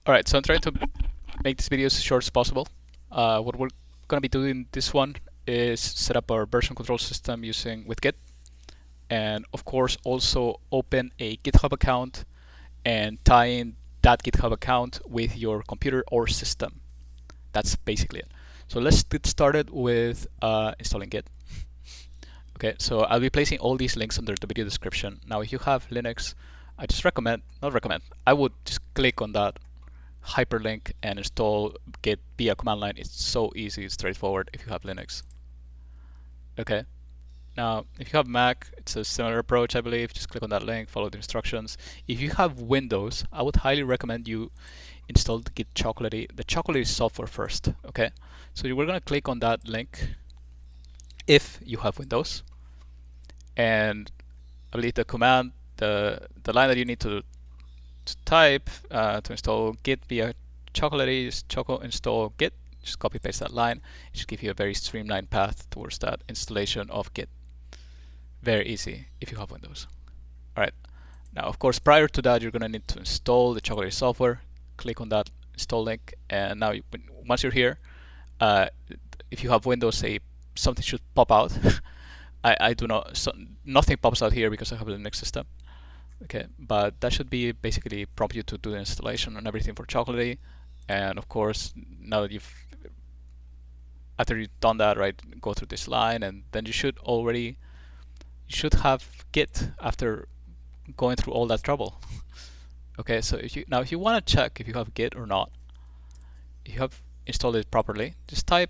All right, so I'm trying to make this video as short as possible. What we're going to be doing this one is set up our version control system using with Git, and of course also open a GitHub account and tie in that GitHub account with your computer or system. That's basically it. So let's get started with installing Git. Okay, so I'll be placing all these links under the video description. Now, if you have Linux, I just I would just click on that hyperlink and install Git via command line. It's so easy, it's straightforward if you have Linux. Okay. Now, if you have Mac, it's a similar approach, I believe. Just click on that link, follow the instructions. If you have Windows, I would highly recommend you install the Git Chocolatey, the Chocolatey software first. Okay. So we're gonna click on that link if you have Windows, and I believe the command, the line that you need to type to install Git via Chocolatey is choco install Git. Just copy paste that line. It should give you a very streamlined path towards that installation of Git. Very easy if you have Windows. Alright, now of course prior to that you're going to need to install the Chocolatey software. Click on that install link, and now once you're here, if you have Windows, something should pop out. I do not, nothing pops out here because I have a Linux system. Okay, but that should be basically prompt you to do the installation and everything for Chocolatey. And of course, now that after you've done that, right, go through this line, and then you should have Git after going through all that trouble. Okay, so if you want to check if you have Git or not, if you have installed it properly, just go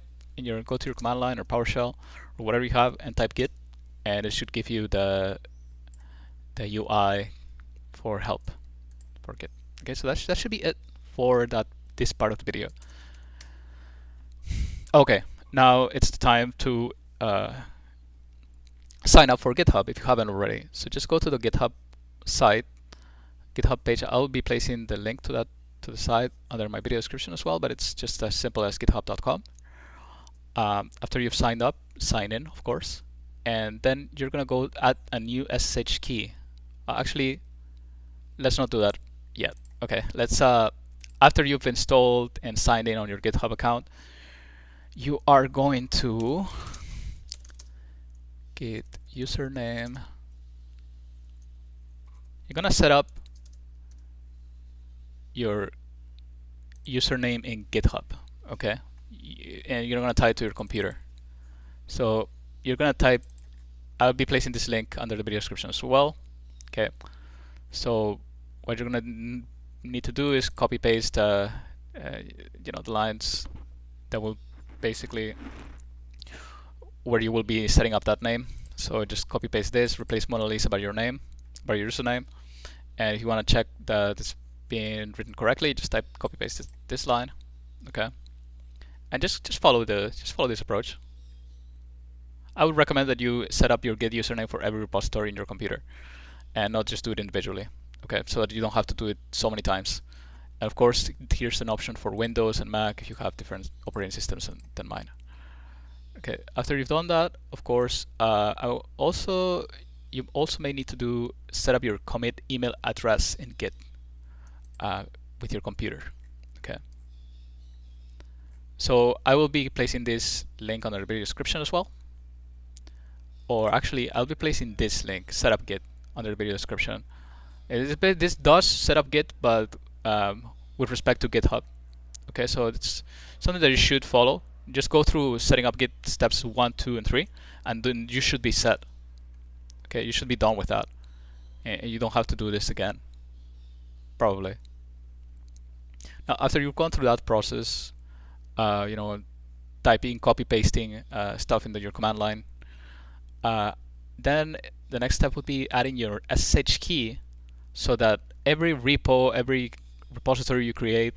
to your command line or PowerShell or whatever you have and type Git, and it should give you the UI for help for Git. Okay, so that should be it for this part of the video. Okay, now it's the time to sign up for GitHub if you haven't already. So just go to the GitHub site, GitHub page. I'll be placing the link to the site under my video description as well, but it's just as simple as github.com. After you've signed up, sign in, of course, and then you're gonna go add a new SSH key. Actually, let's not do that yet. Okay, let's after you've installed and signed in on your GitHub account, you are going to git username. You're gonna set up your username in GitHub, okay? And you're gonna tie it to your computer. So you're gonna type, I'll be placing this link under the video description as well. Okay, so what you're gonna need to do is copy paste the lines that will basically where you will be setting up that name. So just copy paste this, replace Mona Lisa by your username, and if you want to check that it's being written correctly, just type copy paste this line. Okay, and just follow this approach. I would recommend that you set up your Git username for every repository in your computer and not just do it individually. Okay, so that you don't have to do it so many times. And of course, here's an option for Windows and Mac if you have different operating systems than mine. Okay, after you've done that, of course, you also may need to set up your commit email address in Git with your computer. Okay. So I will be placing this link under the video description as well. Or actually, I'll be placing this link, setup Git, under the video description. This does set up Git, but with respect to GitHub. Okay, so it's something that you should follow. Just go through setting up Git steps 1, 2, and 3, and then you should be set. Okay, you should be done with that, and you don't have to do this again, probably. Now, after you've gone through that process, typing, copy pasting stuff into your command line, then the next step would be adding your SSH key, so that every repo, every repository you create,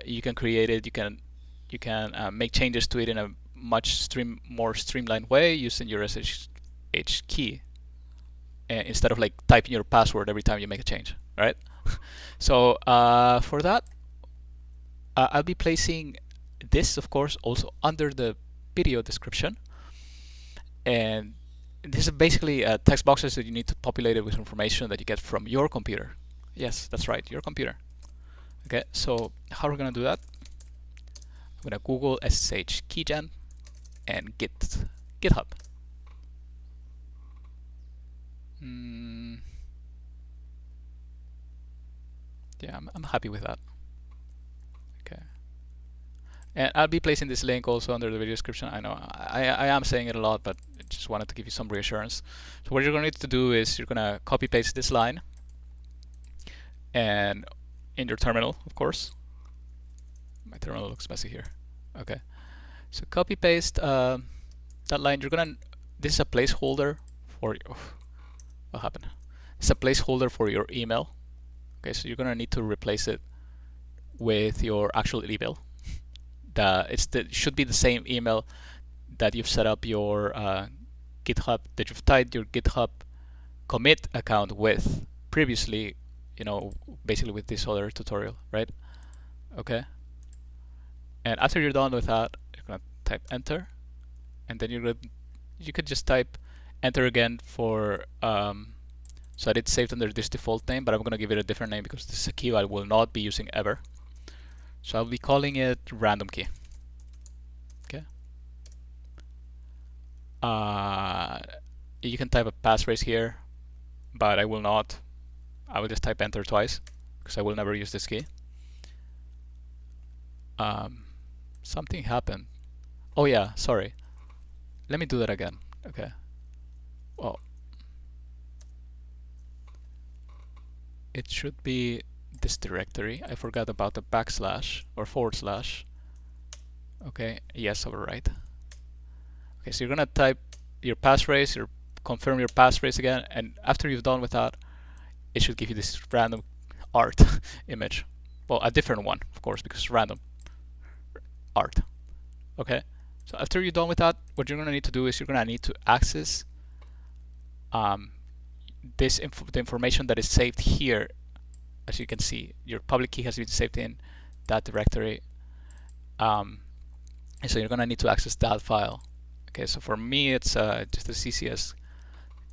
you can create it. You can make changes to it in a much more streamlined way using your SSH key instead of like typing your password every time you make a change. All right. So for that, I'll be placing this, of course, also under the video description, and this is basically text boxes that you need to populate it with information that you get from your computer. Yes, that's right, your computer. Okay, so how are we gonna do that? I'm gonna Google SSH keygen and GitHub. Yeah, I'm happy with that. Okay, and I'll be placing this link also under the video description. I know I am saying it a lot, but I just wanted to give you some reassurance. So what you're gonna need to do is you're gonna copy paste this line, and in your terminal, of course. My terminal looks messy here. Okay, so copy paste that line. You're gonna. This is a placeholder for. What happened? It's a placeholder for your email. Okay, so you're gonna need to replace it with your actual email. Should be the same email that you've set up your GitHub, that you've tied your GitHub commit account with previously, basically with this other tutorial, right? Okay. And after you're done with that, you're gonna type enter, and then you could just type enter again for so that it's saved under this default name, but I'm gonna give it a different name because this is a key I will not be using ever. So I'll be calling it random key. Okay. You can type a passphrase here, but I will not. I will just type enter twice because I will never use this key. Something happened. Oh yeah, sorry. Let me do that again. Okay. Oh. It should be this directory. I forgot about the backslash or forward slash. Okay, yes, overwrite. Okay, so you're gonna type your passphrase, confirm your passphrase again, and after you've done with that, it should give you this random art image. Well, a different one, of course, because it's random art. Okay, so after you're done with that, what you're gonna need to do is you're gonna need to access the information that is saved here. As you can see, your public key has been saved in that directory, and so you're gonna need to access that file. Okay, so for me it's just as easy as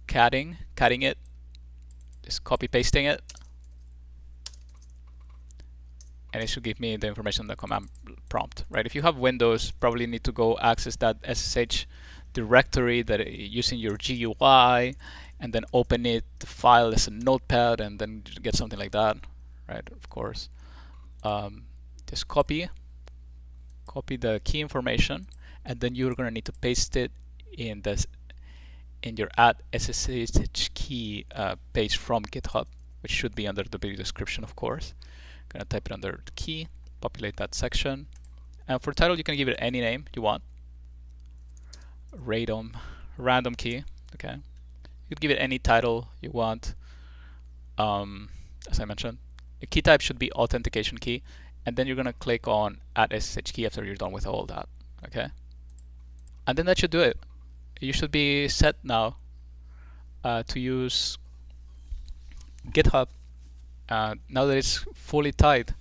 cutting it, just copy pasting it, and it should give me the information in the command prompt, right? If you have Windows, probably need to go access that SSH directory that using your GUI, and then open it, the file as a notepad, and then get something like that, right? Of course, just copy the key information, and then you're gonna need to paste it in your add SSH key page from GitHub, which should be under the video description, of course. Gonna type it under the key, populate that section, and for title you can give it any name you want. Random key. Okay, you could give it any title you want. As I mentioned, the key type should be authentication key, and then you're gonna click on add SSH key after you're done with all that. Okay, and then that should do it. You should be set now to use GitHub now that it's fully tied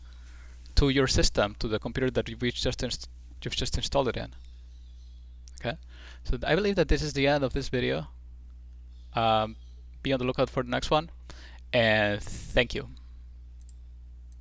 to your system, to the computer that you've just installed it in. Okay, so I believe that this is the end of this video. Be on the lookout for the next one, and thank you.